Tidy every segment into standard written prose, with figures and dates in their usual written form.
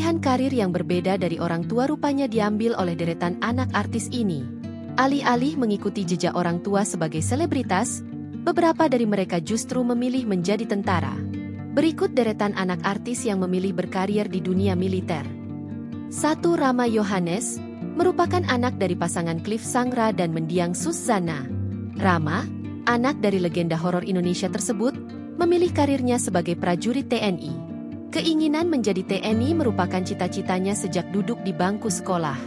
Pilihan karir yang berbeda dari orang tua rupanya diambil oleh deretan anak artis ini. Alih-alih mengikuti jejak orang tua sebagai selebritas, beberapa dari mereka justru memilih menjadi tentara. Berikut deretan anak artis yang memilih berkarir di dunia militer. 1. Rama Yohanes, merupakan anak dari pasangan Cliff Sangra dan Mendiang Suzana. Rama, anak dari legenda horor Indonesia tersebut, memilih karirnya sebagai prajurit TNI. Keinginan menjadi TNI merupakan cita-citanya sejak duduk di bangku sekolah.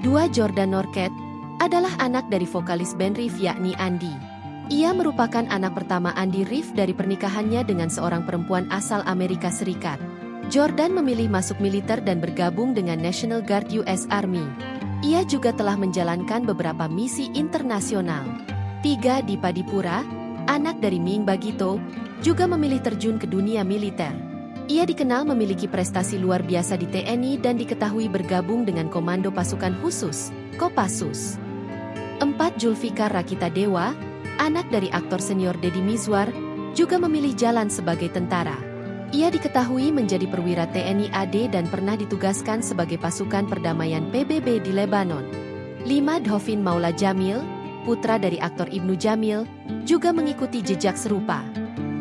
2. Jordan Norket adalah anak dari vokalis band Rif yakni Andi. Ia merupakan anak pertama Andi Rif dari pernikahannya dengan seorang perempuan asal Amerika Serikat. Jordan memilih masuk militer dan bergabung dengan National Guard US Army. Ia juga telah menjalankan beberapa misi internasional. 3. Dipa Dipura, anak dari Ming Bagito, juga memilih terjun ke dunia militer. Ia dikenal memiliki prestasi luar biasa di TNI dan diketahui bergabung dengan Komando Pasukan Khusus, Kopassus. 4. Julfikar Rakita Dewa, anak dari aktor senior Deddy Mizwar, juga memilih jalan sebagai tentara. Ia diketahui menjadi perwira TNI AD dan pernah ditugaskan sebagai pasukan perdamaian PBB di Lebanon. 5. Dhovin Maula Jamil, putra dari aktor Ibnu Jamil, juga mengikuti jejak serupa.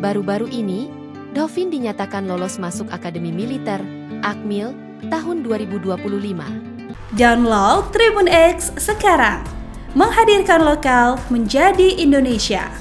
Baru-baru ini, Dhovin dinyatakan lolos masuk Akademi Militer, Akmil, tahun 2025. Download Tribun X sekarang, menghadirkan lokal menjadi Indonesia.